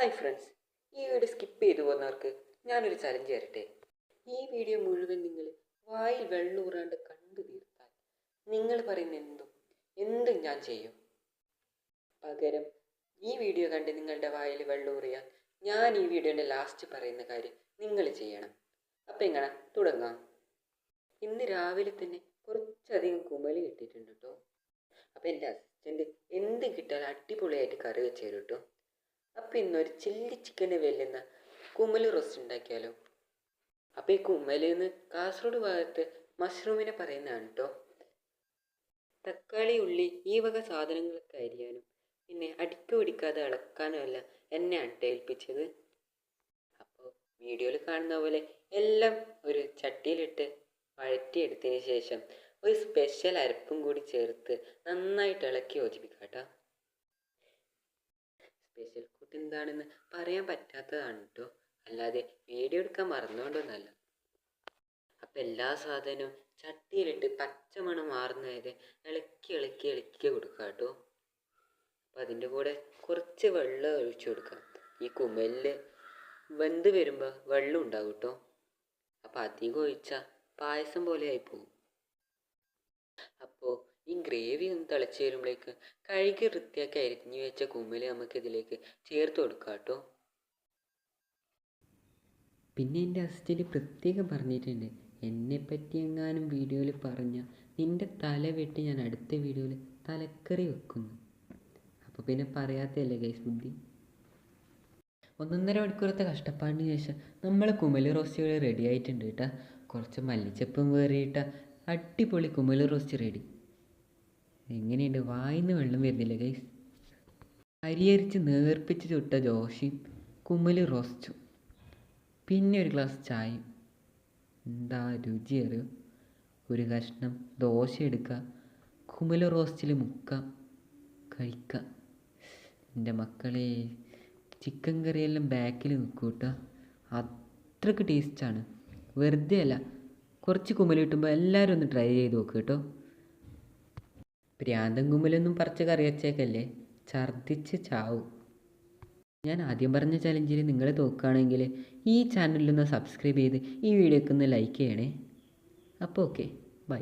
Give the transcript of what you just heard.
Hi friends, ഈ video skip ചെയ്തു പോകുന്നവർക്ക് ഞാനൊരു ചലഞ്ച് തരട്ടെ. ഈ വീഡിയോ മുഴുവൻ നിങ്ങൾ വായിൽ വെള്ളൂറാണ്ട് കണ്ടു തീർത്താൽ നിങ്ങൾ പറയുന്ന എന്തും ഞാൻ ചെയ്യും. പകരം ഈ വീഡിയോ കണ്ട് നിങ്ങളുടെ വായിൽ വെള്ളൂറിയാൽ ഞാൻ ഈ വീഡിയോൻ്റെ ലാസ്റ്റ് പറയുന്ന കാര്യം നിങ്ങൾ ചെയ്യണം. അപ്പം എങ്ങനെ തുടങ്ങാം? ഇന്ന് രാവിലെ തന്നെ കുറച്ചധികം കുമലി കിട്ടിയിട്ടുണ്ട് കേട്ടോ. അപ്പം എൻ്റെ അസിസ്റ്റൻ്റ് എന്ത് കിട്ടാലും അടിപൊളിയായിട്ട് കറി വെച്ച് തരും കേട്ടോ. അപ്പം ഇന്നൊരു ചില്ലി ചിക്കന് വെല്ലുന്ന കുമല് റോസ്റ്റ് ഉണ്ടാക്കിയാലോ? അപ്പം ഈ കുമലെന്ന് കാസർഗോഡ് ഭാഗത്ത് മഷ്റൂമിനെ പറയുന്നതാണ് കേട്ടോ. തക്കാളി, ഉള്ളി ഈ വക സാധനങ്ങളൊക്കെ അരിയാനും പിന്നെ അടിക്ക് പിടിക്കാതെ ഇളക്കാനും എല്ലാം എന്നെയാണ് ഏൽപ്പിച്ചത്. അപ്പോൾ വീഡിയോയിൽ കാണുന്ന പോലെ എല്ലാം ഒരു ചട്ടിയിലിട്ട് വഴറ്റിയെടുത്തതിന് ശേഷം ഒരു സ്പെഷ്യൽ അരപ്പും കൂടി ചേർത്ത് നന്നായിട്ട് ഇളക്കി യോജിപ്പിക്കാം കേട്ടോ. സ്പെഷ്യൽ കൂട്ട് എന്താണെന്ന് പറയാൻ പറ്റാത്തതാണ് കേട്ടോ, അല്ലാതെ വീഡിയോ എടുക്കാൻ മറന്നുകൊണ്ടൊന്നല്ല. അപ്പം എല്ലാ സാധനവും ചട്ടിയിലിട്ട് പച്ചമണം മാറുന്നവരെ ഇളക്കി കൊടുക്കുക കേട്ടോ. അപ്പം അതിൻ്റെ കൂടെ കുറച്ച് വെള്ളം ഒഴിച്ചു കൊടുക്കാം. ഈ കുമലിൽ വെന്ത് വരുമ്പോൾ വെള്ളം ഉണ്ടാവും കേട്ടോ. അപ്പം അധികം ഒഴിച്ചാൽ പായസം പോലെ ആയിപ്പോവും. അപ്പോൾ ഈ ഗ്രേവി ഒന്ന് തിളച്ച് വരുമ്പോഴേക്ക് കഴുകി വൃത്തിയാക്കി അരിഞ്ഞു വെച്ച കുമല് നമുക്ക് ഇതിലേക്ക് ചേർത്ത് കൊടുക്കാം കേട്ടോ. പിന്നെ എൻ്റെ അസിസ്റ്റൻ്റ് പ്രത്യേകം പറഞ്ഞിട്ടുണ്ട്, എന്നെപ്പറ്റി എങ്ങാനും വീഡിയോയിൽ പറഞ്ഞാൽ നിൻ്റെ തല വെട്ടി ഞാൻ അടുത്ത വീഡിയോയിൽ തലക്കറി വെക്കുന്നു. അപ്പോൾ പിന്നെ പറയാത്തല്ലേ ഗൈസ് ബുദ്ധി. 1.5 മണിക്കൂറത്തെ കഷ്ടപ്പാടിന് ശേഷം നമ്മൾ കുമല് റോസ്റ്റ് റെഡി ആയിട്ടുണ്ട് കേട്ടോ. കുറച്ച് മല്ലിച്ചപ്പും വേറിയിട്ട അടിപൊളി കുമല് റോസ്റ്റ് റെഡി. എങ്ങനെയുണ്ട്? വായിന്ന് വെള്ളം വരുന്നില്ല ഗൈസ്. അരിയരിച്ച് നേർപ്പിച്ച് ചുട്ട ദോശയും കുമല് റോസ്റ്റും പിന്നെ ഒരു ഗ്ലാസ് ചായയും. എന്താ രുചി അറിയോ? ഒരു കഷ്ണം ദോശ എടുക്കുക, കുമല് റോസ്റ്റിൽ മുക്കുക, കഴിക്കുക. എൻ്റെ മക്കളെ, ചിക്കൻ കറിയെല്ലാം ബാക്കിൽ നിൽക്കും കേട്ടോ. അത്രയ്ക്ക് ടേസ്റ്റാണ്. വെറുതെ അല്ല, കുറച്ച് കുമല് കിട്ടുമ്പോൾ എല്ലാവരും ഒന്ന് ട്രൈ ചെയ്ത് നോക്കുക കേട്ടോ. പ്രാന്തം കുമലൊന്നും പറിച്ച് കറി വെച്ചേക്കല്ലേ, ഛർദ്ദിച്ച് ചാവും. ഞാൻ ആദ്യം പറഞ്ഞ ചലഞ്ചിൽ നിങ്ങൾ തോക്കുകയാണെങ്കിൽ ഈ ചാനലിലൊന്ന് സബ്സ്ക്രൈബ് ചെയ്ത് ഈ വീഡിയോക്ക് ഒന്ന് ലൈക്ക് ചെയ്യണേ. അപ്പോൾ ഓക്കെ, ബൈ.